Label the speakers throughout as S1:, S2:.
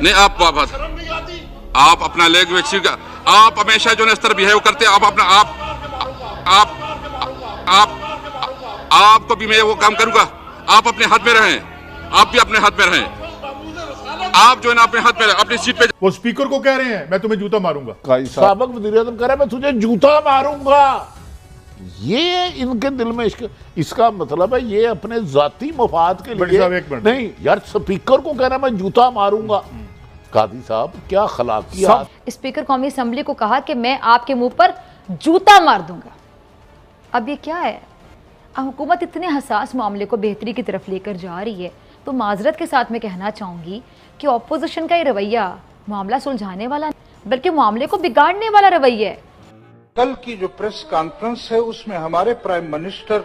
S1: नहीं आप अपना लैंग्वेज का आप हमेशा जो है इस तरह बिहेव करते हैं। आप अपना आपको भी मैं वो काम करूंगा। आप अपने हाथ में रहें, आप भी अपने हाथ में रहें। आप जो है ना अपने हाथ में रहें, अपनी सीट पे।
S2: वो स्पीकर को कह रहे हैं मैं तुम्हें जूता मारूंगा।
S3: साबिक वज़ीर-ए-आज़म कह रहा है मैं तुझे जूता मारूंगा। ये इनके दिल में इसका मतलब है ये अपने जाती मफाद के लिए नहीं यार, स्पीकर को कह रहा है मैं जूता मारूंगा। कादी साहब क्या खलाकियात।
S4: स्पीकर कौमी असेंबली को कहा कि मैं आपके मुंह पर जूता मार दूंगा। अब ये क्या है? अब हुकूमत इतने हसास मामले को बेहतरी की तरफ लेकर जा रही है तो माजरत के साथ मैं कहना चाहूंगी कि ऑपोजिशन का ये रवैया मामला सुलझाने वाला बल्कि मामले को बिगाड़ने वाला रवैया है।
S5: कल की जो प्रेस कॉन्फ्रेंस है उसमें हमारे प्राइम मिनिस्टर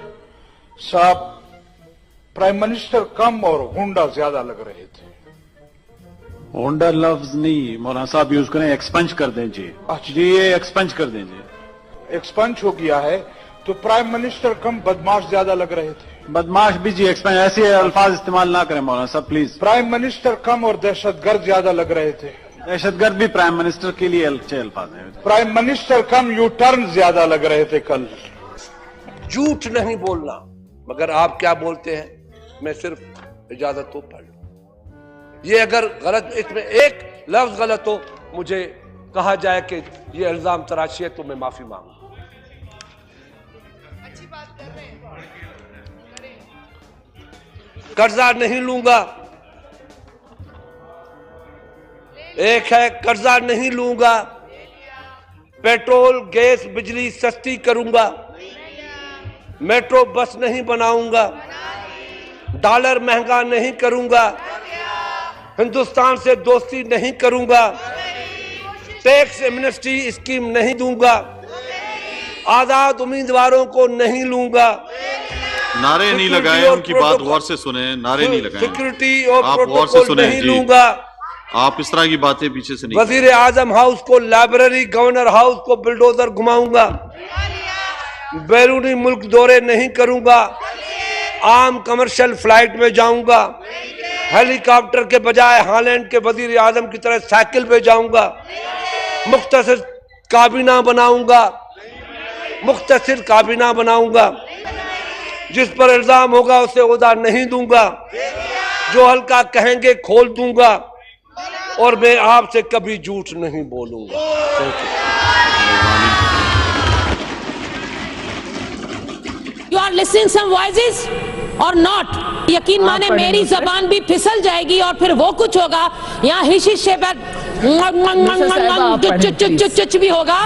S5: साहब प्राइम मिनिस्टर कम और होंडा ज्यादा लग रहे थे।
S6: होंडा लफ्ज नहीं मौलाना साहब यूज करें, एक्सपंज कर दें जी। जी ये एक्सपंज कर दें जी।
S5: एक्सपंज हो गया है तो प्राइम मिनिस्टर कम बदमाश ज्यादा लग रहे थे।
S6: बदमाश भी जी एक्सपंज, ऐसे अल्फाज इस्तेमाल ना करें मौलाना साहब प्लीज।
S5: प्राइम मिनिस्टर कम और दहशतगर्द ज्यादा लग रहे थे।
S6: दहशतगर्द भी प्राइम मिनिस्टर के लिए अच्छे अल्फाज हैं।
S5: प्राइम मिनिस्टर कम यू टर्न ज्यादा लग रहे थे कल।
S7: झूठ नहीं बोलना, मगर आप क्या बोलते हैं मैं सिर्फ इजाजत तो पढ़ लूं। ये अगर गलत, इसमें एक लफ्ज गलत हो, मुझे कहा जाए कि ये इल्जाम तराशी है तो मैं माफी मांगू। अच्छी बात कर रहे हैं। कर्जा नहीं लूंगा, एक है कर्जा नहीं लूंगा, पेट्रोल गैस बिजली सस्ती करूंगा, मेट्रो बस नहीं बनाऊंगा, डॉलर महंगा नहीं करूंगा, हिंदुस्तान से दोस्ती नहीं करूंगा, टैक्स एमनेस्टी स्कीम नहीं दूंगा, आजाद उम्मीदवारों को नहीं लूंगा।
S8: नारे नहीं लगाए, उनकी बात गौर से सुने। नारे नहीं लगाए,
S7: सिक्योरिटी और
S8: आप गौर से सुने
S7: नहीं लूंगा।
S8: आप इस तरह की बातें पीछे से नहीं।
S7: वजीर आजम हाउस को लाइब्रेरी, गवर्नर हाउस को बुलडोजर घुमाऊंगा, बैरूनी मुल्क दौरे नहीं करूंगा, आम कमर्शियल फ्लाइट में जाऊंगा, हेलीकॉप्टर के बजाय हालैंड के वजीर आजम की तरह साइकिल पे जाऊंगा, मुख्तसर काबीना बनाऊंगा, मुख्तसर काबीना बनाऊंगा, जिस पर इल्जाम होगा उसे ओहदा नहीं दूंगा, जो हल्का कहेंगे खोल दूंगा, और मैं आपसे कभी झूठ नहीं बोलूंगा।
S9: You are listening some voices or not? यकीन माने मेरी जबान भी फिसल जाएगी और फिर वो कुछ होगा यहाँ हिशिशे पर चुच भी होगा,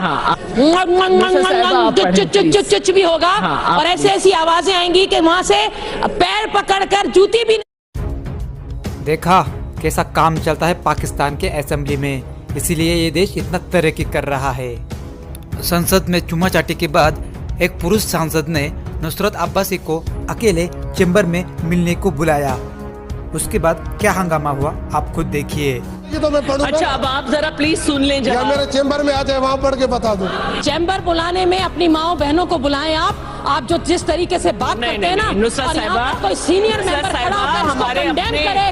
S9: चुच भी होगा और ऐसे ऐसी आवाजें आएंगी कि वहां से पैर पकड़कर जूती भी।
S10: देखा कैसा काम चलता है पाकिस्तान के असेंबली में, इसीलिए ये देश इतना तरक्की कर रहा है। संसद में चुम्मा चाटी के बाद एक पुरुष सांसद ने नुसरत अब्बासी को अकेले चेंबर में मिलने को बुलाया। उसके बाद क्या हंगामा हुआ आप खुद देखिए।
S9: तो मैं अच्छा अब आप जरा प्लीज सुन लें,
S11: या मेरे चेंबर में आ जाए वहाँ पढ़ के बता दो।
S9: चेंबर बुलाने में अपनी माओ बहनों को बुलाएं। आप जो जिस तरीके से बात करते हैं ना, और यहाँ पर कोई सीनियर मेंबर खड़ा होकर इसको कंडेम करे।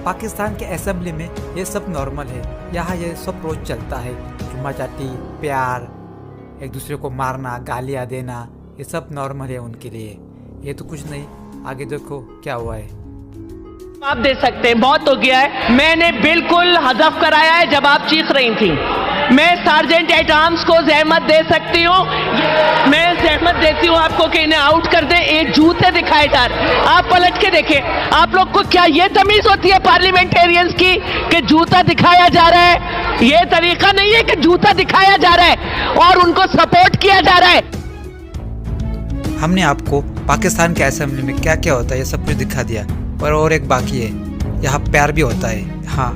S10: पाकिस्तान के असेंबली में ये सब नॉर्मल है, यहाँ ये सब रोज चलता है। चुम्मा चाटी, प्यार, एक दूसरे को मारना, गालियाँ देना, ये सब नॉर्मल है उनके लिए। ये तो कुछ नहीं, आगे देखो क्या हुआ है।
S12: आप दे सकते हैं, बहुत हो गया है। मैंने बिल्कुल हज़फ कराया है जब आप चीख रही थी। मैं सार्जेंट एट आर्म्स को जहमत दे सकती हूँ, मैं जहमत देती हूँ आपको कि इन्हें आउट कर दे। एक जूते दिखाए जा रहे, आप पलट के देखें। आप लोग को क्या ये तमीज होती है पार्लियामेंटेरियंस की कि जूता दिखाया जा रहा है? ये तरीका नहीं है कि जूता दिखाया जा रहा है और उनको सपोर्ट किया जा रहा है।
S10: हमने आपको पाकिस्तान के असेंबली में क्या क्या होता है ये सब कुछ दिखा दिया, और एक बाकी है, यहाँ प्यार भी होता है। हाँ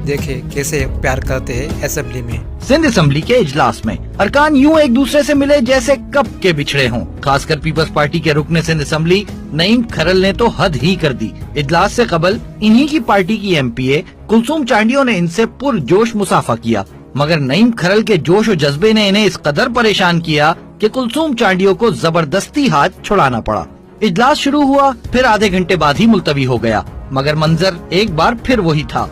S10: देखे कैसे प्यार करते हैं असेंबली में।
S13: सिंध असेंबली के इजलास में अरकान यूं एक दूसरे से मिले जैसे कब के बिछड़े हों। खासकर पीपल्स पार्टी के रुकने सिंध असेंबली नईम खरल ने तो हद ही कर दी। इजलास से कबल इन्हीं की पार्टी की एमपीए कुलसूम चांडियों ने इनसे पुरजोश मुसाफा किया, मगर नईम खरल के जोश और जज्बे ने इन्हें इस कदर परेशान किया कि कुलसूम चांडियों को जबरदस्ती हाथ छुड़ाना पड़ा। इजलास शुरू हुआ, फिर आधे घंटे बाद ही मुलतवी हो गया, मगर मंजर एक बार फिर वही था।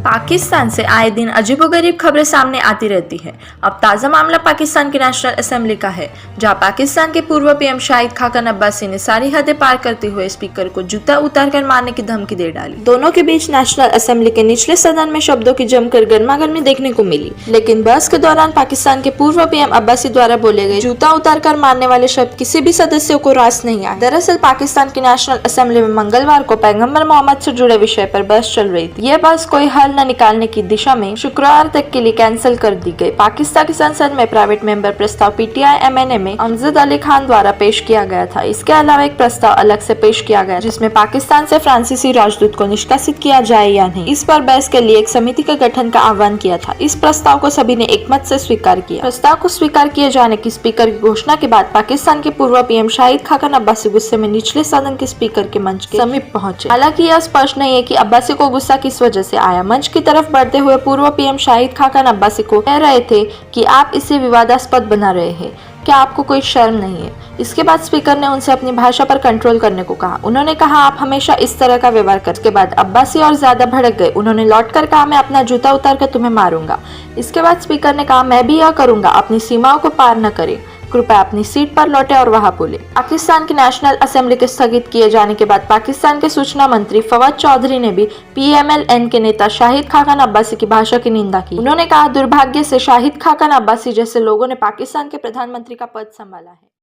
S14: पाकिस्तान से आए दिन अजीबोगरीब खबरें सामने आती रहती है। अब ताज़ा मामला पाकिस्तान की नेशनल असेंबली का है, जहां पाकिस्तान के पूर्व पीएम शाहिद खाकन अब्बासी ने सारी हदें पार करते हुए स्पीकर को जूता उतारकर मारने की धमकी दे डाली। दोनों के बीच नेशनल असेंबली के निचले सदन में शब्दों की जमकर गर्मागर्मी देखने को मिली, लेकिन बहस के दौरान पाकिस्तान के पूर्व पीएम अब्बासी द्वारा बोले गए जूता उतारकर मारने वाले शब्द किसी भी सदस्य को रास नहीं आए। दरअसल पाकिस्तान की नेशनल असेंबली में मंगलवार को पैगंबर मोहम्मद से जुड़े विषय पर बहस चल रही थी। यह बहस कोई हल न निकालने की दिशा में शुक्रवार तक के लिए कैंसिल कर दी गई। पाकिस्तान की संसद में प्राइवेट मेंबर प्रस्ताव पीटीआई एमएनए में अमजद अली खान द्वारा पेश किया गया था। इसके अलावा एक प्रस्ताव अलग से पेश किया गया जिसमें पाकिस्तान से फ्रांसीसी राजदूत को निष्कासित किया जाए या नहीं, इस पर बहस के लिए एक समिति के गठन का आह्वान किया था। इस प्रस्ताव को सभी ने एकमत से स्वीकार किया। प्रस्ताव को स्वीकार किए जाने की स्पीकर की घोषणा के बाद पाकिस्तान के पूर्व पीएम शाहिद खाकन अब्बासी गुस्से में निचले सदन के स्पीकर के मंच के समीप पहुंचे। हालांकि यह स्पष्ट नहीं है कि अब्बासी को गुस्सा किस वजह से आया। मंच की तरफ बढ़ते हुए पूर्व पीएम शाहिद खाकन अब्बासी को कह रहे थे कि आप इसे विवादास्पद बना रहे हैं, क्या आपको कोई शर्म नहीं है। इसके बाद स्पीकर ने उनसे अपनी भाषा पर कंट्रोल करने को कहा। उन्होंने कहा आप हमेशा इस तरह का व्यवहार कर। इसके बाद अब्बासी और ज्यादा भड़क गए। उन्होंने लौटकर कहा मैं अपना जूता उतार कर तुम्हें मारूंगा। इसके बाद स्पीकर ने कहा मैं भी यह करूंगा, अपनी सीमाओं को पार न करें, कृपया अपनी सीट पर लौटे और वहां बोले। पाकिस्तान की नेशनल असेंबली के स्थगित किए जाने के बाद पाकिस्तान के सूचना मंत्री फवाद चौधरी ने भी पीएमएल-एन के नेता शाहिद खाकन अब्बासी की भाषा की निंदा की। उन्होंने कहा दुर्भाग्य से शाहिद खाकन अब्बासी जैसे लोगों ने पाकिस्तान के प्रधानमंत्री का पद संभाला है।